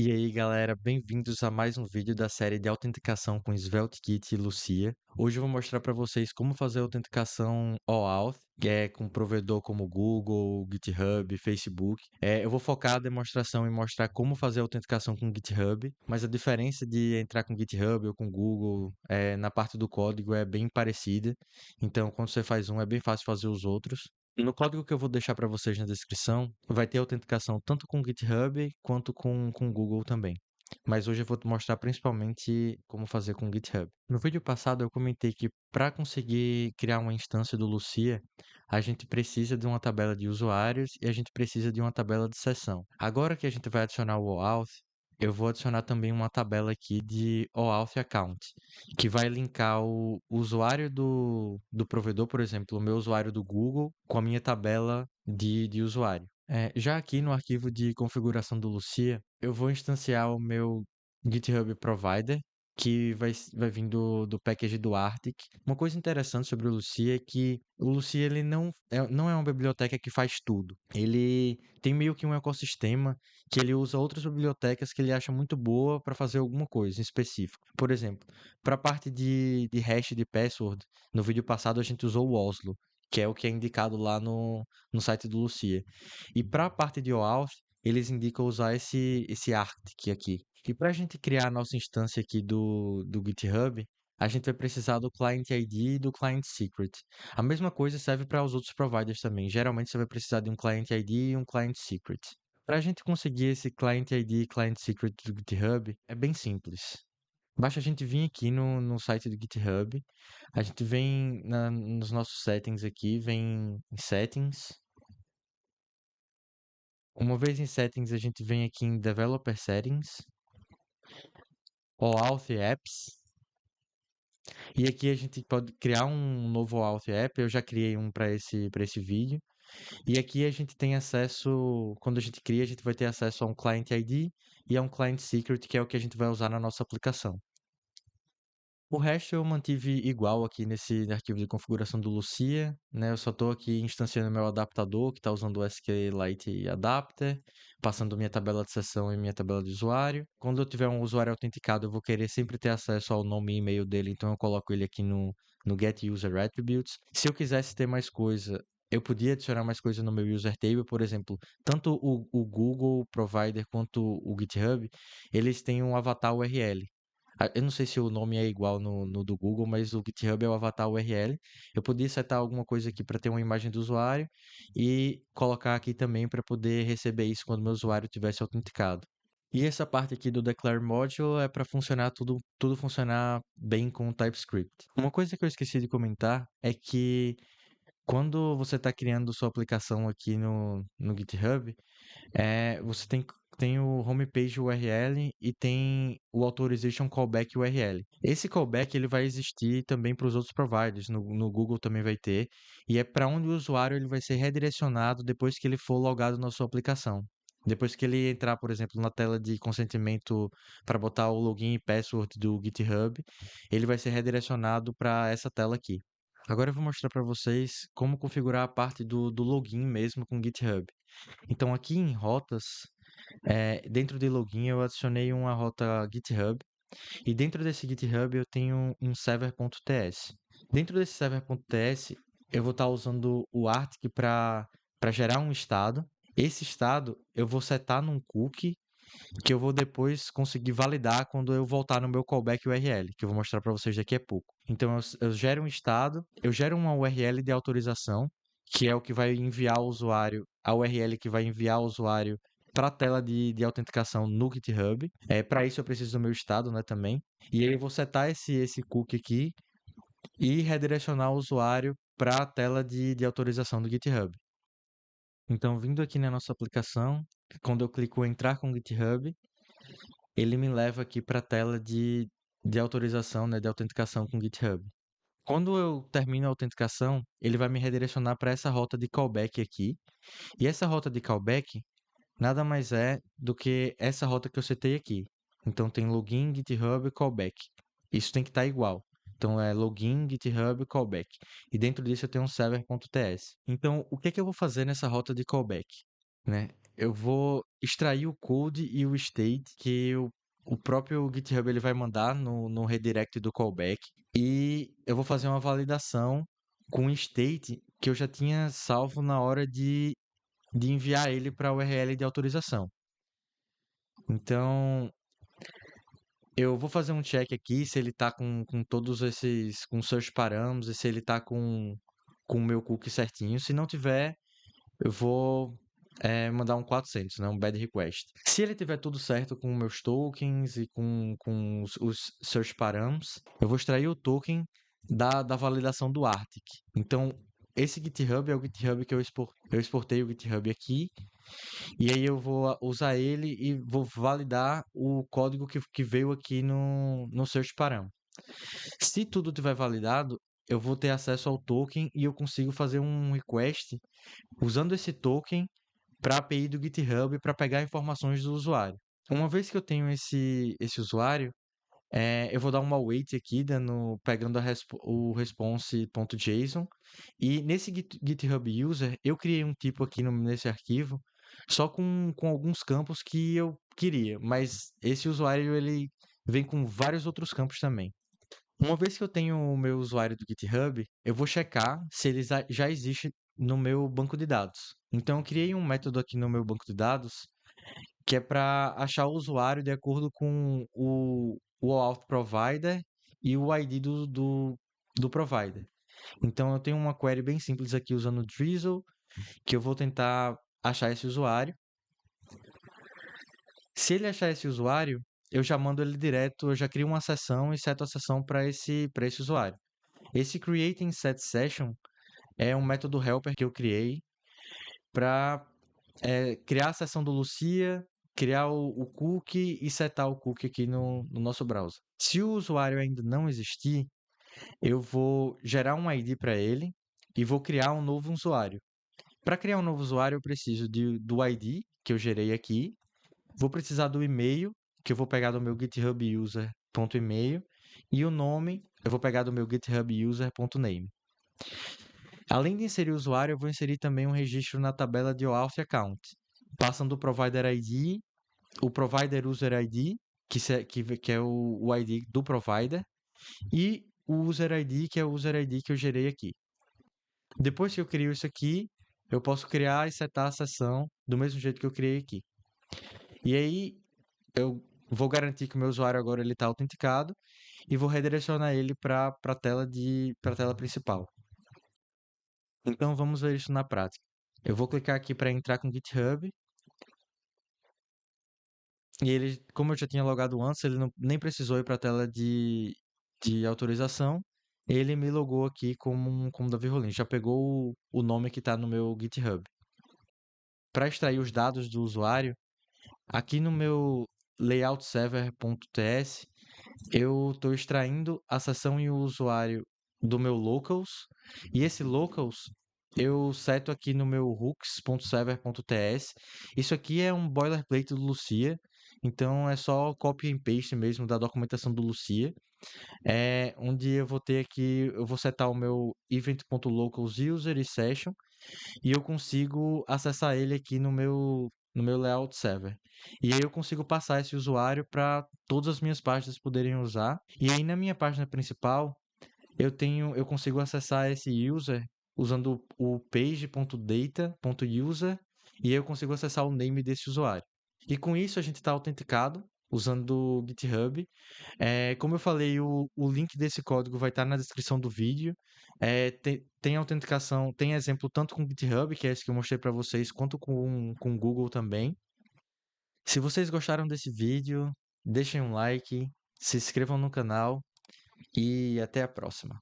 E aí, galera, bem-vindos a mais um vídeo da série de autenticação com SvelteKit e Lucia. Hoje eu vou mostrar para vocês como fazer a autenticação OAuth, que é com provedor como Google, GitHub, Facebook. Eu vou focar a demonstração em mostrar como fazer a autenticação com GitHub, mas a diferença de entrar com GitHub ou com Google na parte do código é bem parecida. Então, quando você faz um, é bem fácil fazer os outros. No código que eu vou deixar para vocês na descrição, vai ter autenticação tanto com o GitHub quanto com o Google também. Mas hoje eu vou te mostrar principalmente como fazer com o GitHub. No vídeo passado eu comentei que para conseguir criar uma instância do Lucia, a gente precisa de uma tabela de usuários e a gente precisa de uma tabela de sessão. Agora que a gente vai adicionar o OAuth, eu vou adicionar também uma tabela aqui de OAuth Account, que vai linkar o usuário do provedor, por exemplo, o meu usuário do Google, com a minha tabela de usuário. Já aqui no arquivo de configuração do Lucia, eu vou instanciar o meu GitHub Provider, que vai vir do package do Arctic. Uma coisa interessante sobre o Lucia é que o Lucia ele não é uma biblioteca que faz tudo. Ele tem meio que um ecossistema que ele usa outras bibliotecas que ele acha muito boa para fazer alguma coisa em específico. Por exemplo, para a parte de hash de password, no vídeo passado a gente usou o Oslo, que é o que é indicado lá no site do Lucia. E para a parte de OAuth, eles indicam usar esse Arctic aqui. E para a gente criar a nossa instância aqui do GitHub, a gente vai precisar do Client ID e do Client Secret. A mesma coisa serve para os outros providers também. Geralmente você vai precisar de um Client ID e um Client Secret. Para a gente conseguir esse Client ID e Client Secret do GitHub, é bem simples. Basta a gente vir aqui no site do GitHub, a gente vem nos nossos settings aqui, vem em Settings. Uma vez em Settings, a gente vem aqui em Developer Settings, OAuth Apps, e aqui a gente pode criar um novo OAuth App. Eu já criei um para esse vídeo. E aqui a gente tem acesso, quando a gente cria, a gente vai ter acesso a um Client ID e a um Client Secret, que é o que a gente vai usar na nossa aplicação. O resto eu mantive igual aqui nesse arquivo de configuração do Lucia, né? Eu só estou aqui instanciando meu adaptador, que está usando o SQLite Adapter, passando minha tabela de sessão e minha tabela de usuário. Quando eu tiver um usuário autenticado, eu vou querer sempre ter acesso ao nome e e-mail dele, então eu coloco ele aqui no Get User Attributes. Se eu quisesse ter mais coisa, eu podia adicionar mais coisa no meu user table, por exemplo, tanto o Google Provider quanto o GitHub, eles têm um avatar URL. Eu não sei se o nome é igual no do Google, mas o GitHub é o avatar URL. Eu podia setar alguma coisa aqui para ter uma imagem do usuário e colocar aqui também para poder receber isso quando meu usuário tivesse autenticado. E essa parte aqui do Declare Module é para funcionar tudo funcionar bem com o TypeScript. Uma coisa que eu esqueci de comentar é que quando você está criando sua aplicação aqui no GitHub, você tem o homepage URL e tem o authorization callback URL. Esse callback ele vai existir também para os outros providers, no Google também vai ter, e é para onde o usuário ele vai ser redirecionado depois que ele for logado na sua aplicação. Depois que ele entrar, por exemplo, na tela de consentimento para botar o login e password do GitHub, ele vai ser redirecionado para essa tela aqui. Agora eu vou mostrar para vocês como configurar a parte do login mesmo com o GitHub. Então, aqui em rotas, dentro de login eu adicionei uma rota GitHub e dentro desse GitHub eu tenho um server.ts. Dentro desse server.ts eu vou estar usando o Arctic para gerar um estado. Esse estado eu vou setar num cookie que eu vou depois conseguir validar quando eu voltar no meu callback URL, que eu vou mostrar para vocês daqui a pouco. Então eu gero um estado, eu gero uma URL de autorização, que é o que vai enviar o usuário, a URL que vai enviar o usuário para a tela de autenticação no GitHub. Para isso eu preciso do meu estado, né, também. E aí eu vou setar esse cookie aqui e redirecionar o usuário para a tela de autorização do GitHub. Então, vindo aqui na nossa aplicação, quando eu clico em entrar com o GitHub, ele me leva aqui para a tela de autorização, né, de autenticação com o GitHub. Quando eu termino a autenticação, ele vai me redirecionar para essa rota de callback aqui. E essa rota de callback nada mais é do que essa rota que eu setei aqui. Então tem login, GitHub, callback. Isso tem que estar igual. Então é login, GitHub, callback. E dentro disso eu tenho um server.ts. Então o que é que eu vou fazer nessa rota de callback? Né? eu vou extrair o code e o state que o próprio GitHub ele vai mandar no redirect do callback. E eu vou fazer uma validação com o state que eu já tinha salvo na hora de enviar ele para a URL de autorização. Então, eu vou fazer um check aqui se ele está com todos esses, com seus parâmetros, e se ele está com o meu cookie certinho. Se não tiver, eu vou mandar um 400, né, um bad request. Se ele tiver tudo certo com meus tokens e com os seus params, eu vou extrair o token da validação do Arctic. Então, esse GitHub é o GitHub que eu exportei o GitHub aqui, e aí eu vou usar ele e vou validar o código que veio aqui no search param. Se tudo tiver validado, eu vou ter acesso ao token e eu consigo fazer um request usando esse token para a API do GitHub para pegar informações do usuário. Uma vez que eu tenho esse usuário, eu vou dar uma await aqui, pegando o response.json. E nesse GitHub User, eu criei um tipo aqui nesse arquivo, só com alguns campos que eu queria. Mas esse usuário, ele vem com vários outros campos também. Uma vez que eu tenho o meu usuário do GitHub, eu vou checar se ele já existe no meu banco de dados. Então, eu criei um método aqui no meu banco de dados que é para achar o usuário de acordo com o auth provider e o ID do provider. Então, eu tenho uma query bem simples aqui usando o Drizzle, que eu vou tentar achar esse usuário. Se ele achar esse usuário, eu já mando ele direto, eu já crio uma sessão e seto a sessão para esse usuário. Esse creating set session é um método helper que eu criei para criar a sessão do Lucia, criar o cookie e setar o cookie aqui no nosso browser. Se o usuário ainda não existir, eu vou gerar um ID para ele e vou criar um novo usuário. Para criar um novo usuário, eu preciso do ID que eu gerei aqui, vou precisar do e-mail, que eu vou pegar do meu GitHub user.email, e o nome eu vou pegar do meu GitHub user.name. Além de inserir o usuário, eu vou inserir também um registro na tabela de OAuth Account, passando o Provider ID, o Provider User ID, que é o ID do provider, e o User ID, que é o User ID que eu gerei aqui. Depois que eu crio isso aqui, eu posso criar e setar a sessão do mesmo jeito que eu criei aqui. E aí, eu vou garantir que o meu usuário agora está autenticado e vou redirecionar ele para a tela principal. Então vamos ver isso na prática. Eu vou clicar aqui para entrar com o GitHub. E ele, como eu já tinha logado antes, ele nem precisou ir para a tela de autorização. Ele me logou aqui como Davi Rolim. Já pegou o nome que está no meu GitHub. Para extrair os dados do usuário, aqui no meu layoutserver.ts, eu estou extraindo a seção e o usuário do meu locals. E esse locals eu seto aqui no meu hooks.server.ts. Isso aqui é um boilerplate do Lucia, então é só copy and paste mesmo da documentação do Lucia. Onde eu vou ter aqui, eu vou setar o meu event.locals user e session e eu consigo acessar ele aqui no meu layout server. E aí eu consigo passar esse usuário para todas as minhas páginas poderem usar. E aí na minha página principal, eu consigo acessar esse user usando o page.data.user e aí eu consigo acessar o name desse usuário. E com isso a gente está autenticado usando o GitHub. Como eu falei, o link desse código vai estar na descrição do vídeo. Tem autenticação, tem exemplo tanto com o GitHub, que é esse que eu mostrei para vocês, quanto com o Google também. Se vocês gostaram desse vídeo, deixem um like, se inscrevam no canal e até a próxima.